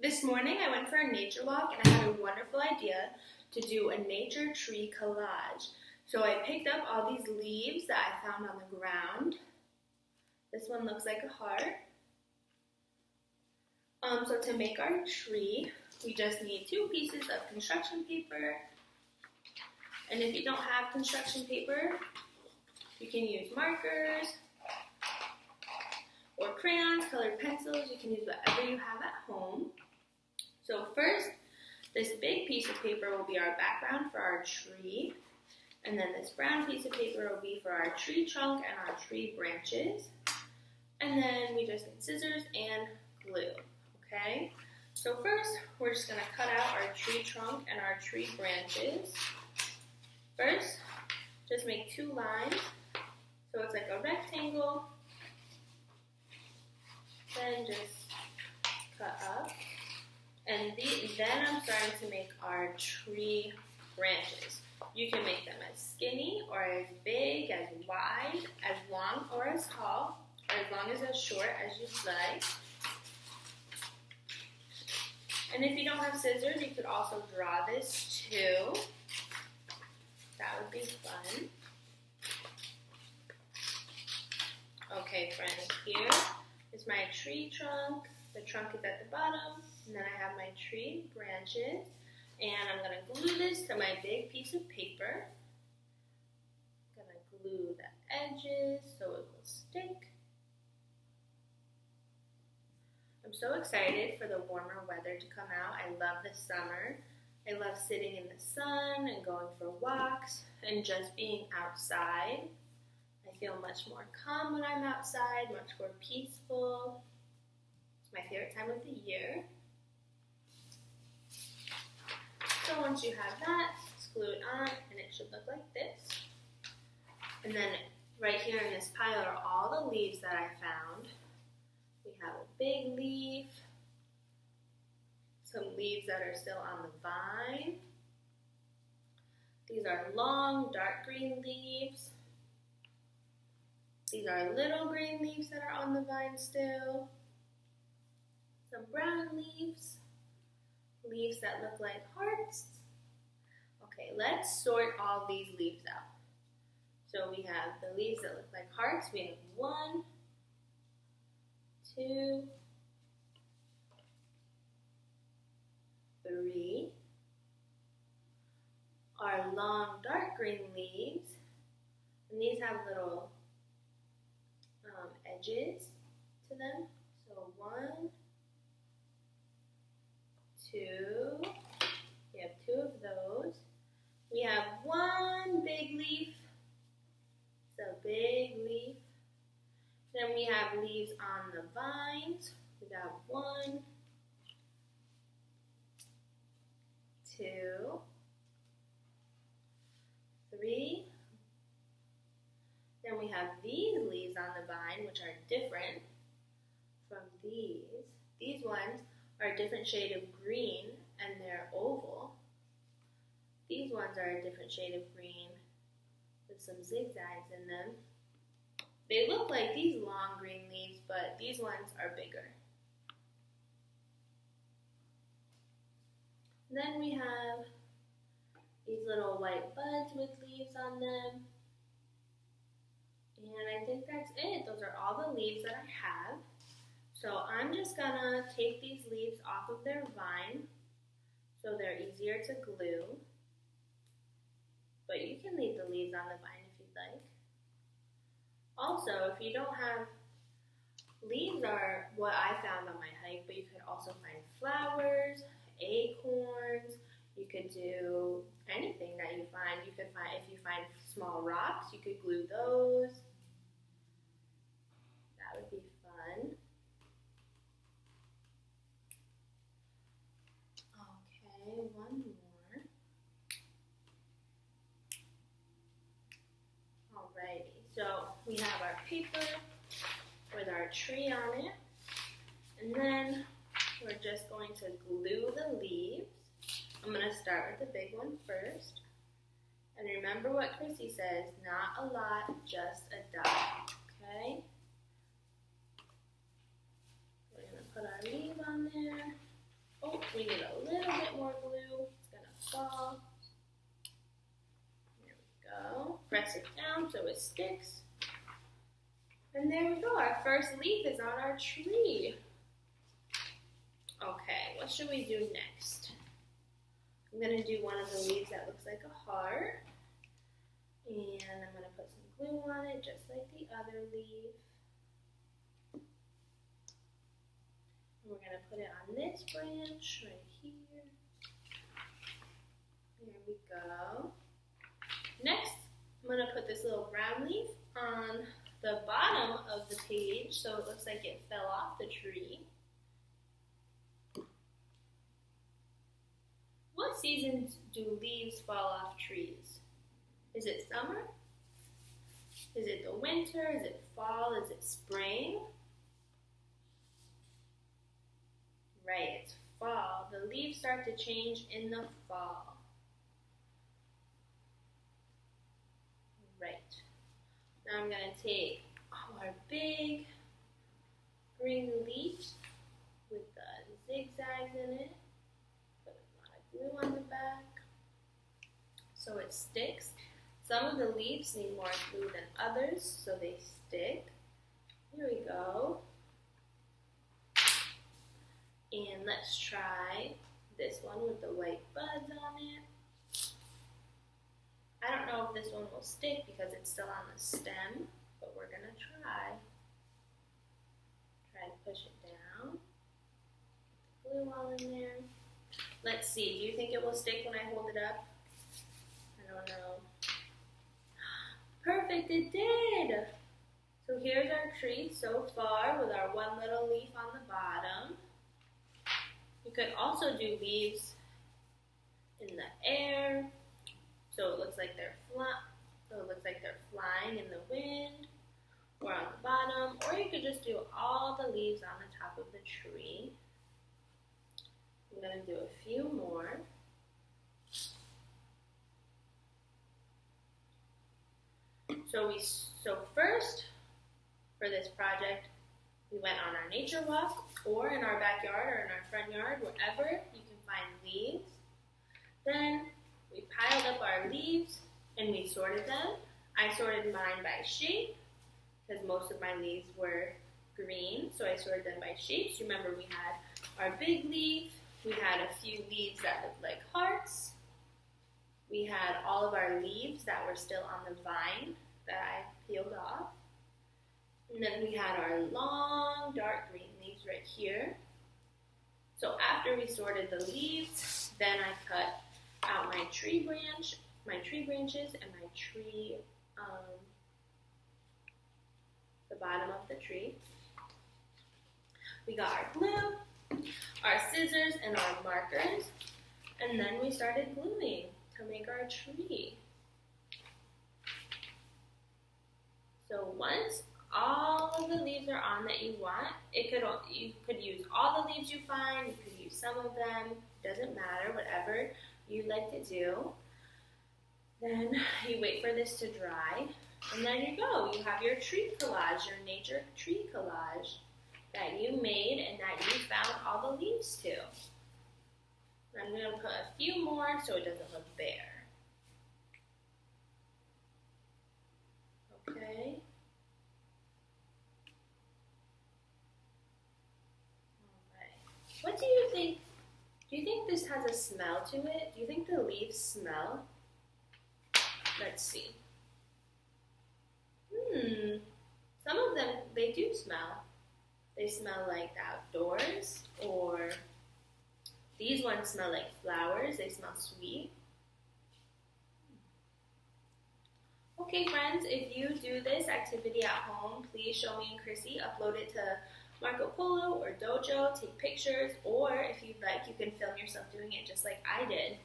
This morning I went for a nature walk and I had a wonderful idea to do a nature tree collage. So I picked up all these leaves that I found on the ground. This one looks like a heart. So to make our tree, we just need 2 pieces of construction paper. And if you don't have construction paper, you can use markers or crayons, colored pencils. You can use whatever you have at home. So first, this big piece of paper will be our background for our tree. And then this brown piece of paper will be for our tree trunk and our tree branches. And then we just need scissors and glue, okay? So first, we're just gonna cut out our tree trunk and our tree branches. First, just make 2 lines. So it's like a rectangle. Then just cut up. And then I'm starting to make our tree branches. You can make them as skinny or as big, as wide, as long or as tall, or as long as short as you'd like. And if you don't have scissors, you could also draw this too. That would be fun. Okay, friends, here is my tree trunk. The trunk is at the bottom, and then I have my tree branches. And I'm going to glue this to my big piece of paper. I'm going to glue the edges so it will stick. I'm so excited for the warmer weather to come out. I love the summer. I love sitting in the sun and going for walks and just being outside. I feel much more calm when I'm outside, much more peaceful. It's my favorite time of the year. So once you have that, just glue it on and it should look like this. And then right here in this pile are all the leaves that I found. We have a big leaf, some leaves that are still on the vine. These are long, dark green leaves. These are little green leaves that are on the vine still. Some brown leaves. Leaves that look like hearts. Okay, let's sort all these leaves out. So we have the leaves that look like hearts. We have 1, 2, 3. Our long dark green leaves. And these have little edges to them. So 1, 2, we have 2 of those. We have 1 big leaf. It's a big leaf. Then we have leaves on the vines. We got 1, 2, 3. Then we have these leaves on the vine, which are different from these. These ones are a different shade of green, and they're oval. These ones are a different shade of green with some zigzags in them. They look like these long green leaves, but these ones are bigger. Then we have these little white buds with leaves on them. And I think that's it. Those are all the leaves that I have. So I'm just gonna take these leaves off of their vine so they're easier to glue. But you can leave the leaves on the vine if you'd like. Also, if you don't have, leaves are what I found on my hike, but you could also find flowers, acorns. You could do anything that you find. You could find, if you find small rocks, you could glue those. That would be fun. Okay, 1 more. Alrighty, so we have our paper with our tree on it. And then we're just going to glue the leaves. I'm going to start with the big one first. And remember what Chrissy says, not a lot, just a dot, okay? We're going to put our leaf on there. We need a little bit more glue. It's going to fall. There we go. Press it down so it sticks. And there we go. Our first leaf is on our tree. Okay, what should we do next? I'm going to do one of the leaves that looks like a heart. And I'm going to put some glue on it just like the other leaf. And we're going to put it on this branch right here. There we go. Next, I'm going to put this little brown leaf on the bottom of the page so it looks like it fell off the tree. What seasons do leaves fall off trees? Is it summer? Is it the winter? Is it fall? Is it spring? Right, it's fall. The leaves start to change in the fall. Right. Now I'm going to take our big green leaf with the zigzags in it. Put a lot of glue on the back so it sticks. Some of the leaves need more glue than others, so they stick. Here we go. And let's try this one with the white buds on it. I don't know if this one will stick because it's still on the stem, but we're going to try. Try to push it down. Get the glue all in there. Let's see, do you think it will stick when I hold it up? I don't know. Perfect, it did! So here's our tree so far with our one little leaf on the bottom. You could also do leaves in the air, so it looks like they're flying in the wind, or on the bottom, or you could just do all the leaves on the top of the tree. I'm going to do a few more. So first, for this project, we went on our nature walk, or in our backyard, or in our front yard, wherever you can find leaves. Then we piled up our leaves and we sorted them. I sorted mine by shape because most of my leaves were green, so I sorted them by shapes. Remember, we had our big leaf, we had a few leaves that looked like hearts, we had all of our leaves that were still on the vine that I peeled off, and then we had our long dark green leaves right here. So after we sorted the leaves, then I cut out my tree branches and my tree, the bottom of the tree. We got our glue, our scissors, and our markers, and then we started gluing to make our tree. So once all of the leaves are on that you want, you could use all the leaves you find, you could use some of them, doesn't matter, whatever you like to do. Then you wait for this to dry, and there you go. You have your tree collage, your nature tree collage that you made and that you found all the leaves to. I'm going to put a few more so it doesn't look bare. Okay. Alright. What do you think? Do you think this has a smell to it? Do you think the leaves smell? Let's see. Some of them, they do smell. They smell like outdoors, or these ones smell like flowers. They smell sweet. Okay, friends, if you do this activity at home, please show me and Chrissy. Upload it to Marco Polo or Dojo. Take pictures, or if you'd like, you can film yourself doing it just like I did.